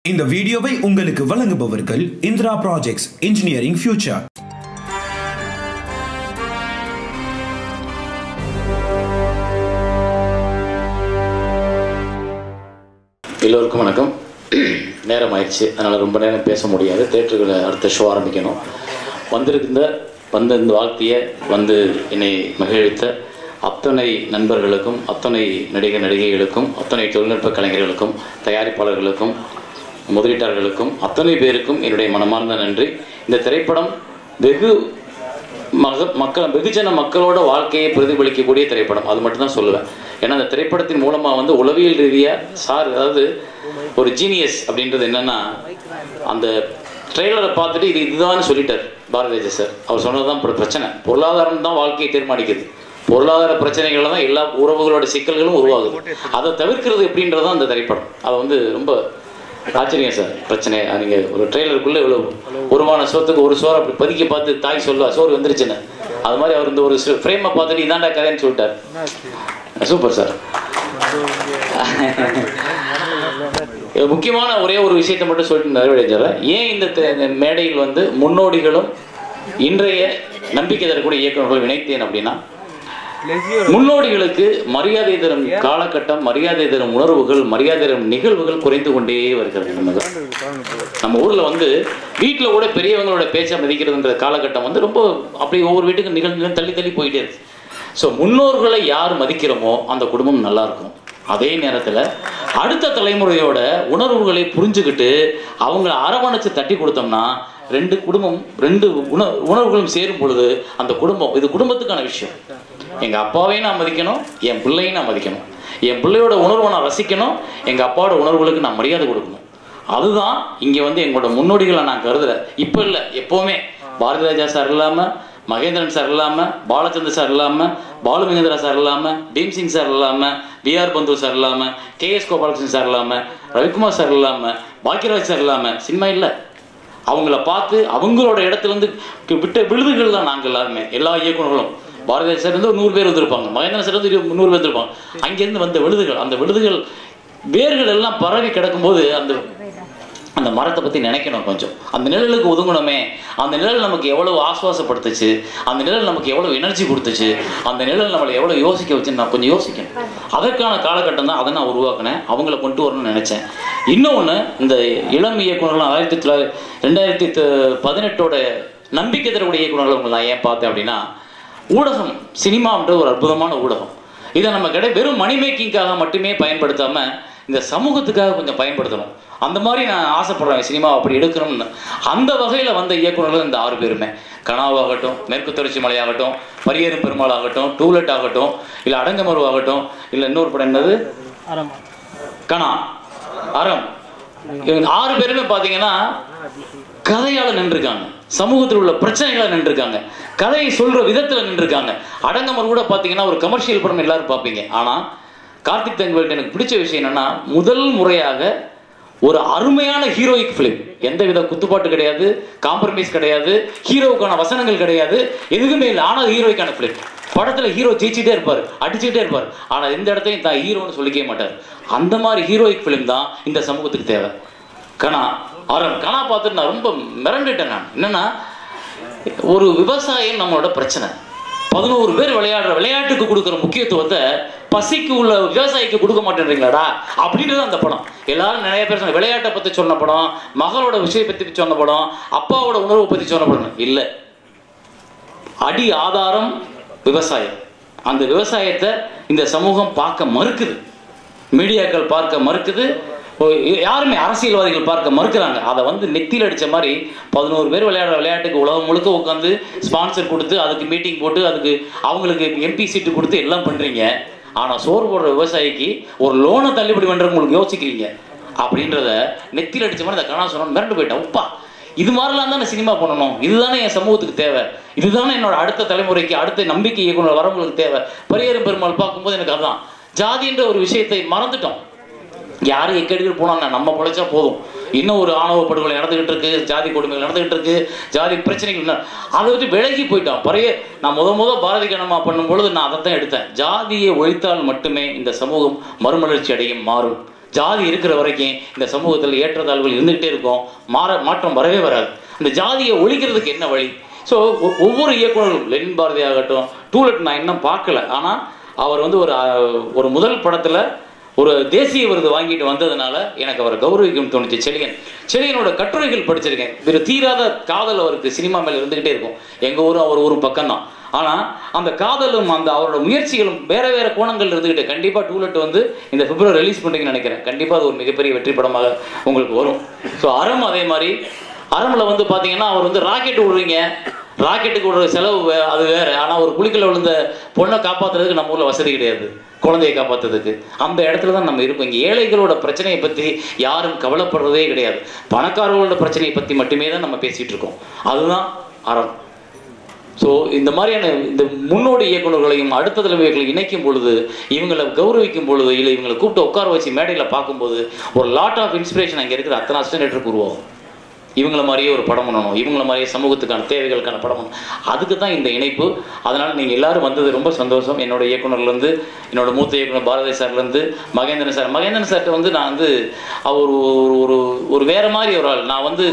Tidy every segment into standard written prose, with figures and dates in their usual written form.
இந்த வீடியோவை உங்களுக்கு வழங்குபவர்கள் இந்திரா ப்ராஜெக்ட்ஸ் இன்ஜினியரிங் ஃபியூச்சர். எல்லோருக்கும் வணக்கம். நேரம் ஆயிடுச்சு, அதனால் ரொம்ப நேரம் பேச முடியாது. தேட்டர்களை அடுத்த ஷோ ஆரம்பிக்கணும். இந்த வாழ்த்திய என்னை மகிழ்வித்த அத்தனை நண்பர்களுக்கும், அத்தனை நடிகைகளுக்கும், அத்தனை தொழில்நுட்ப கலைஞர்களுக்கும், தயாரிப்பாளர்களுக்கும், முதலீட்டாளர்களுக்கும், அத்தனை பேருக்கும் என்னுடைய மனமார்ந்த நன்றி. இந்த திரைப்படம் வெகுஜன மக்களோட வாழ்க்கையை பிரதிபலிக்கக்கூடிய திரைப்படம், அது மட்டும்தான் சொல்லுவேன். ஏன்னா அந்த திரைப்படத்தின் மூலமாக உளவியல் ரீதியாக அதாவது ஒரு ஜீனியஸ் அப்படின்றது என்னென்னா, அந்த ட்ரெய்லரை பார்த்துட்டு இதுதான் சொல்லிட்டார் பாரதிராஜா சார். அவர் சொன்னதுதான் பிரச்சனை. பொருளாதாரம் தான் வாழ்க்கையை தீர்மானிக்குது. பொருளாதார பிரச்சனைகள் தான் எல்லா உறவுகளோட சிக்கல்களும் உருவாகுது. அதை தவிர்க்கிறது எப்படின்றதான் அந்த திரைப்படம். அது ரொம்ப ஆச்சரியம் சார். பிரச்சனை நீங்கள் ஒரு ட்ரெய்லருக்குள்ளே இவ்வளோ உருவான சோத்துக்கு ஒரு சோறு அப்படி பதுக்கி பார்த்து தாய் சொல்லுவா சோறு வந்துருச்சுன்னு, அது மாதிரி அவர் இந்த ஒரு ஃப்ரேமை பார்த்துட்டு இதாண்டா கதைன்னு சொல்லிட்டார். Super sir. முக்கியமான ஒரே ஒரு விஷயத்தை மட்டும் சொல்லிட்டு நிறைவடைஞ்சிடறேன். ஏன் இந்த மேடையில் முன்னோடிகளும் இன்றைய நம்பிக்கை தரக்கூடிய இயக்குநர்களும் இணைத்தேன் அப்படின்னா, முன்னோடிகளுக்கு மரியாதை தரும் காலகட்டம், மரியாதை தரும் உணர்வுகள், மரியாதை தரும் நிகழ்வுகள் குறைந்து கொண்டே வருகிறது. நம்ம ஊர்ல வீட்டில் கூட பெரியவங்களோட பேச்சை மதிக்கிறதுன்ற காலகட்டம் ரொம்ப அப்படி ஒவ்வொரு வீட்டுக்கு நிகழ்ந்து தள்ளி தள்ளி போயிட்டே இருக்கு. ஸோ முன்னோர்களை யார் மதிக்கிறோமோ அந்த குடும்பம் நல்லா இருக்கும். அதே நேரத்தில் அடுத்த தலைமுறையோட உணர்வுகளை புரிஞ்சுக்கிட்டு அவங்கள அரவணைச்சு தட்டி கொடுத்தோம்னா ரெண்டு உணர்வுகளும் சேரும் பொழுது அந்த குடும்பம், இது குடும்பத்துக்கான விஷயம். எங்கள் அப்பாவையும் நான் மதிக்கணும், என் பிள்ளையும் நான் மதிக்கணும், என் பிள்ளையோட உணர்வை நான் ரசிக்கணும், எங்கள் அப்பாவோட உணர்வுகளுக்கு நான் மரியாதை கொடுக்கணும். அதுதான் இங்கே எங்களோட முன்னோடிகளை நான் கருதுறேன். இப்போ இல்லை, எப்போவுமே பாரதிராஜா சார் இல்லாமல், மகேந்திரன் சார் இல்லாமல், பாலச்சந்தர் சார் இல்லாமல், பாலுமகேந்திரா சார் இல்லாமல், பீம்சிங் சார் இல்லாமல், பிஆர் பந்து சார் இல்லாமல், கேஎஸ் கோபாலகிருஷ்ணன் சார் இல்லாமல், ரவிக்குமார் சார் இல்லாமல், பாக்கியராஜ் சார் இல்லாமல் சினிமா இல்லை. அவங்கள பார்த்து அவங்களோட இடத்துலேருந்து விட்ட விழுதுகள் தான் நாங்கள் எல்லாருமே, எல்லா இயக்குநர்களும். பாரதிராஜ் சார் ஒரு 100 பேர் வந்திருப்பாங்க, மகேந்திரன் சார் 100 பேர் வந்திருப்பாங்க. அங்கேருந்து வந்த விழுதுகள், அந்த விழுதுகள் வேர்கள் எல்லாம் பரவி கிடக்கும்போது அந்த மரத்தை பற்றி நினைக்கணும். கொஞ்சம் அந்த நிழலுக்கு ஒதுங்கணுமே. அந்த நிழல் நமக்கு எவ்வளவு ஆசுவாசப்படுத்துச்சு, அந்த நிழல் நமக்கு எவ்வளவு எனர்ஜி கொடுத்துச்சு, அந்த நிழல் நம்மளை எவ்வளோ யோசிக்க வச்சுன்னு நான் கொஞ்சம் யோசிக்கணும். அதற்கான காலகட்டம் தான் அதை நான் உருவாக்கினேன், அவங்கள கொண்டு வரணும்னு நினச்சேன். இன்னொன்று, இந்த இளம் இயக்குநர்கள் 2018 நம்பிக்கை தரக்கூடிய இயக்குநர்கள் நான் ஏன் பார்த்தேன் அப்படின்னா, ஊடகம், சினிமான்ற ஒரு அற்புதமான ஊடகம். இதை நம்ம வெறும் மணி மேக்கிங்காக மட்டுமே பயன்படுத்தாமல் இந்த சமூகத்துக்காக கொஞ்சம் பயன்படுத்தணும். அந்த மாதிரி நான் ஆசைப்படுறேன், சினிமா அப்படி எடுக்கணும்னு. அந்த வகையில் வந்த இயக்குநர்கள் இந்த 6 பேருமே, கனாவாகட்டும், மேற்கு தொடர்ச்சி மலையாகட்டும், பரியேறும் பெருமாள் ஆகட்டும், டூலெட் ஆகட்டும், இல்லை அடங்கமரு ஆகட்டும், இல்லை இன்னொரு படம் என்னது கனா அறம், இவங்க 6 பேருமே பார்த்தீங்கன்னா கதையால் நின்றுருக்காங்க, சமூகத்தில் உள்ள பிரச்சனைகளை நின்றுருக்காங்க, கதையை சொல்கிற விதத்தில் நின்றுருக்காங்க. அடங்கமர் கூட பார்த்தீங்கன்னா ஒரு கமர்ஷியல் படம் எல்லாரும் பார்ப்பீங்க. ஆனால் கார்த்திக் தங்கவேல் எனக்கு பிடிச்ச விஷயம் என்னன்னா, முதல் முறையாக ஒரு அருமையான ஹீரோயிக் ஃபிலிம், எந்தவித குத்துப்பாட்டு கிடையாது, காம்ப்ரமைஸ் கிடையாது, ஹீரோவுக்கான வசனங்கள் கிடையாது, எதுவுமே இல்லை. ஆனால் ஹீரோய்க்கான ஃபிலிம். படத்தில் ஹீரோ ஜெயிச்சுட்டே இருப்பார், அடிச்சுக்கிட்டே இருப்பார், ஆனால் எந்த இடத்தையும் தான் ஹீரோன்னு சொல்லிக்கவே மாட்டார். அந்த மாதிரி ஹீரோயிக் ஃபிலிம் தான் இந்த சமூகத்துக்கு தேவை. கனா அறம், கனா பார்த்துட்டு நான் ரொம்ப மிரண்டுட்டேன். நான் என்னன்னா, ஒரு விவசாயம் நம்மளோட பிரச்சனை. 11 பேர் விளையாடுற விளையாட்டுக்கு கொடுக்குற முக்கியத்துவத்தை பசிக்கு உள்ள விவசாயிக்கு கொடுக்க மாட்டேன்றீங்களாடா அப்படின்றது அந்த படம். எல்லாரும் நிறைய பேர் சொன்ன விளையாட்டை பற்றி சொன்ன படம், மகளோட விஷயத்தை பற்றி சொன்ன படம், அப்பாவோட உணர்வை பற்றி சொன்ன படம் இல்லை. அடி ஆதாரம் விவசாயம். அந்த விவசாயத்தை இந்த சமூகம் பார்க்க மறுக்குது, மீடியாக்கள் பார்க்க மறுக்குது, யாருமே அரசியல்வாதிகள் பார்க்க மறுக்கிறாங்க. அதை நெத்தியில் அடித்த மாதிரி 11 பேர் விளையாடுற விளையாட்டுக்கு உலகம் முழுக்க உட்காந்து ஸ்பான்சர் கொடுத்து, அதுக்கு மீட்டிங் போட்டு, அதுக்கு அவங்களுக்கு எம்பி சீட்டு கொடுத்து எல்லாம் பண்ணுறீங்க. ஆனால் சோறு போடுற விவசாயிக்கு ஒரு லோனை தள்ளுபடி பண்ணுறது உங்களுக்கு யோசிக்கிறீங்க அப்படின்றத நெத்தியில் அடித்த மாதிரி அந்த கனா சொன்ன மிரண்டு போயிட்டேன். உப்பா, இது மாதிரிலாம் தான் சினிமா பண்ணணும், இதுதானே என் சமூகத்துக்கு தேவை, இதுதானே என்னோட அடுத்த தலைமுறைக்கு, அடுத்த நம்பிக்கை இயக்குனர் வரவங்களுக்கு தேவை. பரியேறும் பெருமாள் பார்க்கும்போது எனக்கு அதுதான். ஜாதின்ற ஒரு விஷயத்தை மறந்துட்டோம். யாரும் எக்கடிக்கு போனாங்க, நம்ம பிழைச்சா போதும். இன்னும் ஒரு ஆணவ படுகொலை நடந்துகிட்டு இருக்கு, ஜாதி கொடுமைகள் நடந்துகிட்டு இருக்கு, ஜாதி பிரச்சனைகள், அதை விலகி போயிட்டோம். நான் முத பாரதி கண்ணம்மா பண்ணும் பொழுது நான் அதைத்தான் எடுத்தேன். ஜாதியை ஒழித்தால் மட்டுமே இந்த சமூகம் மறுமலர்ச்சி அடையும், மாறும். ஜாதி இருக்கிற வரைக்கும் இந்த சமூகத்தில் ஏற்றத்தாழ்வுகள் இருந்துகிட்டே இருக்கும், மாற்றம் வரவே வராது. அந்த ஜாதியை ஒழிக்கிறதுக்கு என்ன வழி? ஸோ ஒவ்வொரு இயக்குநர்களும், லெனின் பாரதி ஆகட்டும், டூலெட் நான் இன்னும் பார்க்கல, ஆனால் அவர் வந்து ஒரு முதல் படத்தில் ஒரு தேசிய விருது வாங்கிட்டு வந்ததுனால எனக்கு அவரை கௌரவிக்கும் தோணுச்சு. செழியனோட கட்டுரைகள் படிச்சிருக்கேன். ஒரு தீராத காதல் அவருக்கு சினிமா மேலே இருந்துகிட்டே இருக்கும். எங்கள் ஊரும் அவர் ஊரும் பக்கம்தான். ஆனால் அந்த காதலும் அந்த அவரோட முயற்சிகளும் வேறு வேறு கோணங்கள் இருந்துக்கிட்டு கண்டிப்பாக டூலெட் வந்து இந்த பிப்ரவரி ரிலீஸ் பண்ணுறீங்கன்னு நினைக்கிறேன். கண்டிப்பாக அது ஒரு மிகப்பெரிய வெற்றி படமாக உங்களுக்கு வரும். ஸோ அறம் அதே மாதிரி, அரமில் வந்து பார்த்தீங்கன்னா அவர் வந்து ராக்கெட் விடுறீங்க, ராக்கெட்டுக்கு விடுற செலவு அது வேறு. ஆனால் ஒரு குளிக்கல விழுந்த பொண்ணை காப்பாற்றுறதுக்கு நம்ம ஊரில் வசதி கிடையாது, குழந்தையை காப்பாற்றுறதுக்கு. அந்த இடத்துல தான் நம்ம இருக்கோம். இங்கே ஏழைகளோட பிரச்சனையை பற்றி யாரும் கவலைப்படுறதே கிடையாது. பணக்காரர்களோட பிரச்சனையை பற்றி மட்டுமே தான் நம்ம பேசிகிட்டு இருக்கோம். அதுதான் அறம். ஸோ இந்த மாதிரியான இந்த முன்னோடி இயக்குநர்களையும் அடுத்த தலைமைகளையும் இணைக்கும் பொழுது, இவங்களை கௌரவிக்கும் பொழுது, இல்லை இவங்களை கூப்பிட்டு உட்கார வச்சு மேடையில் பார்க்கும்போது ஒரு லாட் ஆஃப் இன்ஸ்பிரேஷன் அங்கே இருக்கிற அத்தனை அசிஸ்டன்டருக்கு உருவாகும். இவங்கள மாதிரியே ஒரு படம் பண்ணணும், இவங்கள மாதிரியே சமூகத்துக்கான தேவைகளுக்கான படம் பண்ணணும். அதுக்கு தான் இந்த இணைப்பு. அதனால் நீங்கள் எல்லாரும் வந்தது ரொம்ப சந்தோஷம். என்னோட இயக்குநர்லேருந்து, என்னோட மூத்த இயக்குனர் பாரதி சார்லேருந்து, மகேந்திரன் சார்கிட்ட வந்து நான் வந்து அவர் ஒரு வேறு மாதிரி ஒரு ஆள். நான் வந்து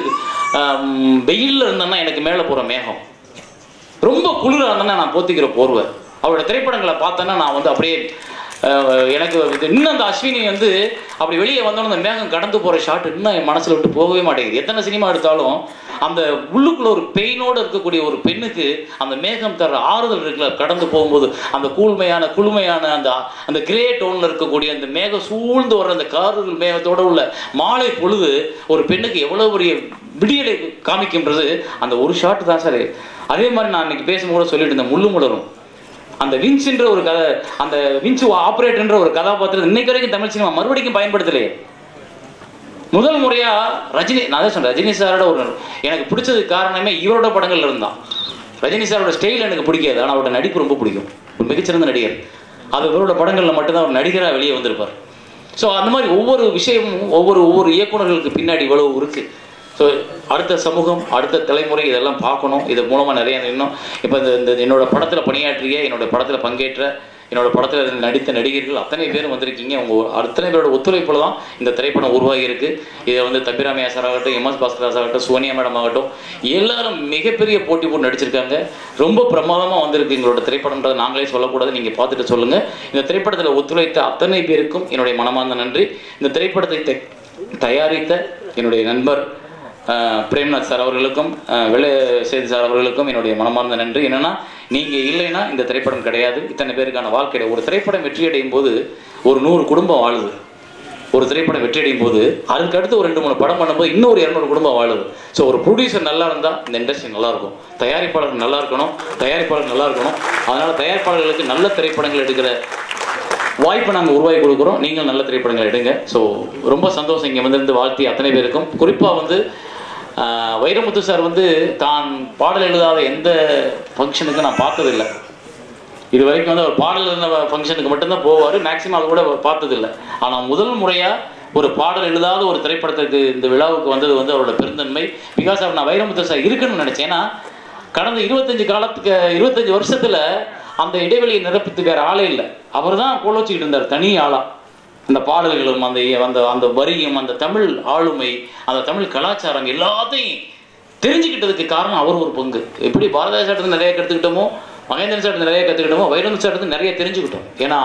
வெயிலில் இருந்தேன்னா எனக்கு மேலே போகிற மேகம், ரொம்ப குளிராக இருந்தேன்னா நான் போத்திக்கிற போர்வை. அவரோட திரைப்படங்களை பார்த்தேன்னா நான் வந்து அப்படியே எனக்கு இன்னும் அந்த அஸ்வினி வந்து அப்படி வெளியே வந்தோன்னு அந்த மேகம் கடந்து போகிற ஷாட் இன்னும் என் மனசில் விட்டு போகவே மாட்டேங்குது. எத்தனை சினிமா எடுத்தாலும் அந்த உள்ளுக்குள்ள ஒரு பெயினோடு இருக்கக்கூடிய ஒரு பெண்ணுக்கு அந்த மேகம் தர ஆறுதல் இருக்குல்ல, கடந்து போகும்போது அந்த குளுமையான அந்த கிரே டோனில் இருக்கக்கூடிய அந்த மேகம் சூழ்ந்து வர்ற அந்த கார்கள் மேகத்தோடு உள்ள மாலை பொழுது ஒரு பெண்ணுக்கு எவ்வளோ பெரிய விடியலை காமிக்கின்றது அந்த ஒரு ஷாட்டு தான் சார். அதே மாதிரி நான் இன்னைக்கு பேசும்போது சொல்லிட்டு இருந்தேன், முள்ளு முளரும் அந்த வின்ஸ்ன்ற ஒரு கதை, அந்த வின்ஸ் ஆப்ரேட்டர்ன்ற ஒரு கதாபாத்திரம் இன்னைக்கு வரைக்கும் தமிழ் சினிமா மறுபடியும் பயன்படுத்தலையே. முதல் முறையா ரஜினி, நான் தான் சொல்றேன், ரஜினி சாரோட எனக்கு பிடிச்சதுக்கு காரணமே இவரோட படங்கள்ல இருந்தான். ரஜினி சாரோட ஸ்டைல் எனக்கு பிடிக்காது, ஆனால் அவரோட நடிப்பு ரொம்ப பிடிக்கும். ஒரு மிகச்சிறந்த நடிகர். அது இவரோட படங்கள்ல மட்டும்தான் ஒரு நடிகராக வெளியே வந்திருப்பார். ஸோ அந்த மாதிரி ஒவ்வொரு விஷயமும் ஒவ்வொரு இயக்குநர்களுக்கு பின்னாடி இவ்வளவு இருக்கு. ஸோ அடுத்த சமூகம், அடுத்த தலைமுறை இதெல்லாம் பார்க்கணும். இது மூலமாக நிறைய இன்னும் இப்போ இந்த என்னோட படத்தில் பணியாற்றிய, என்னோட படத்தில் பங்கேற்ற, என்னோட படத்தில் நடித்த நடிகர்கள் அத்தனை பேரும் வந்திருக்கீங்க. உங்கள் அத்தனை பேரோட ஒத்துழைப்பில் தான் இந்த திரைப்படம் உருவாகி இருக்கு. இதை வந்து தம்பிராமையா சார் ஆகட்டும், எம்எஸ் பாஸ்கர் ஆகட்டும், சோனியா மேடம் ஆகட்டும், எல்லாரும் மிகப்பெரிய போட்டி போட்டு நடிச்சிருக்காங்க. ரொம்ப பிரமாதமாக வந்திருக்கு எங்களோட திரைப்படம்ன்றது நாங்களே சொல்லக்கூடாது, நீங்கள் பார்த்துட்டு சொல்லுங்கள். இந்த திரைப்படத்தில் ஒத்துழைத்த அத்தனை பேருக்கும் என்னுடைய மனமார்ந்த நன்றி. இந்த திரைப்படத்தை தயாரித்த என்னுடைய நண்பர் பிரேம்நாத் சார் அவர்களுக்கும், வெள்ளை சேது சார் அவர்களுக்கும் என்னுடைய மனமார்ந்த நன்றி. என்னன்னா, நீங்கள் இல்லைன்னா இந்த திரைப்படம் கிடையாது. இத்தனை பேருக்கான வாழ்க்கை. ஒரு திரைப்படம் வெற்றி அடையும் போது ஒரு 100 குடும்பம் வாழுது. ஒரு திரைப்படம் வெற்றி அடையும் போது அதுக்கு அடுத்து ஒரு 2-3 படம் பண்ணும்போது இன்னொரு 200 குடும்பம் வாழுது. ஸோ ஒரு ப்ரொடியூசர் நல்லா இருந்தால் இந்த இண்டஸ்ட்ரி நல்லா இருக்கும், தயாரிப்பாளர்கள் நல்லா இருக்கணும், அதனால தயாரிப்பாளர்களுக்கு நல்ல திரைப்படங்கள் எடுக்கிற வாய்ப்பை நாங்கள் உருவாக்கி கொடுக்குறோம். நீங்கள் நல்ல திரைப்படங்கள் எடுங்க. ஸோ ரொம்ப சந்தோஷம் இங்கே வந்து வாழ்த்தி அத்தனை பேருக்கும். குறிப்பாக வந்து வைரமுத்து சார் வந்து தான் பாடல் எழுதாத எந்த ஃபங்க்ஷனுக்கு நான் பார்த்ததில்லை. இது வரைக்கும் வந்து அவர் பாடல் எழுதின ஃபங்க்ஷனுக்கு மட்டும்தான் போவார், மேக்ஸிமம் அது கூட பார்த்ததில்லை. ஆனால் முதல் முறையாக ஒரு பாடல் எழுதாத ஒரு திரைப்படத்துக்கு இந்த விழாவுக்கு வந்தது வந்து அவரோட பெருந்தன்மை. பிகாஸ் அவர் நான் வைரமுத்து சார் இருக்குன்னு நினச்சேன். ஏன்னா கடந்த 25 வருஷத்தில் அந்த இடைவெளியை நிரப்பித்து வேறு ஆளே இல்லை. அவர் தான் கோல வச்சுக்கிட்டு இருந்தார் தனி ஆளாக. அந்த பாடல்களும் அந்த வரியும், அந்த தமிழ் ஆளுமை, அந்த தமிழ் கலாச்சாரம் எல்லாத்தையும் தெரிஞ்சுக்கிட்டதுக்கு காரணம் அவர் ஒரு பங்கு. எப்படி பாரதிய சாட்டத்தை நிறைய கற்றுக்கிட்டோமோ, மகேந்திரன் சாட்டத்தை நிறைய கற்றுக்கிட்டோமோ, வைரமுத்து சாட்டத்தை நிறைய தெரிஞ்சுக்கிட்டோம். ஏன்னா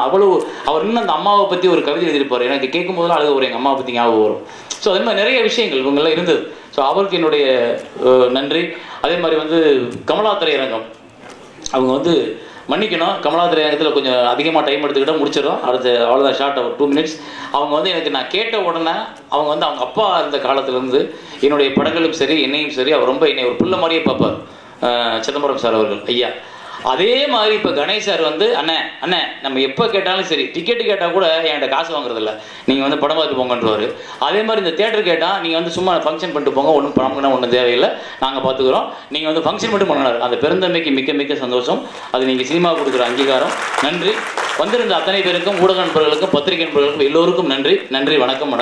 அவர் இன்னும் அந்த அம்மாவை பற்றி ஒரு கவிதை எழுதியிருப்பார். எனக்கு கேட்கும் போதெல்லாம் அழுக வரும், எங்கள் அம்மாவை பற்றி ஞாபகம் வரும். ஸோ அதே மாதிரி நிறைய விஷயங்கள் இவங்கெல்லாம் இருந்தது. ஸோ அவருக்கு என்னுடைய நன்றி. அதே மாதிரி வந்து கமலா திரையரங்கம், அவங்க வந்து மன்னிக்கணும், கமலா திரையரங்கத்தில் கொஞ்சம் அதிகமாக டைம் எடுத்துக்கிட்டால் முடிச்சிடும். அடுத்து அவ்வளோதான், ஷார்ட் ஒரு 2 minutes. அவங்க வந்து எனக்கு நான் கேட்ட உடனே அவங்க வந்து அவங்க அப்பா இருந்த காலத்துலேருந்து என்னுடைய படங்களும் சரி, என்னையும் சரி, அவர் ரொம்ப என்னை ஒரு பிள்ளை மாதிரியே பார்ப்பார். சிதம்பரம் சார் அவர்கள் ஐயா. அதே மாதிரி இப்போ கணேஷ் சார் வந்து அண்ணே நம்ம எப்போ கேட்டாலும் சரி, டிக்கெட்டு கேட்டால் கூட என்கிட்ட காசு வாங்குறதில்ல, நீங்கள் வந்து படம் பார்த்து போங்கன்றவார். அதே மாதிரி இந்த தேட்டர் கேட்டால் நீங்கள் வந்து சும்மா ஃபங்க்ஷன் பண்ணிட்டு போங்க, ஒன்றும் பணம்னா ஒன்றும் தேவையில்லை, நாங்கள் பார்த்துக்குறோம், நீங்கள் வந்து ஃபங்க்ஷன் மட்டும் பண்ணினார். அந்த பெருந்தன்மைக்கு மிக்க மிக்க சந்தோஷம். அது நீங்கள் சினிமா கொடுக்குற அங்கீகாரம். நன்றி. வந்திருந்த அத்தனை பேருக்கும், ஊடக நண்பர்களுக்கும், பத்திரிகை நண்பர்களுக்கும் எல்லோருக்கும் நன்றி. வணக்கம்.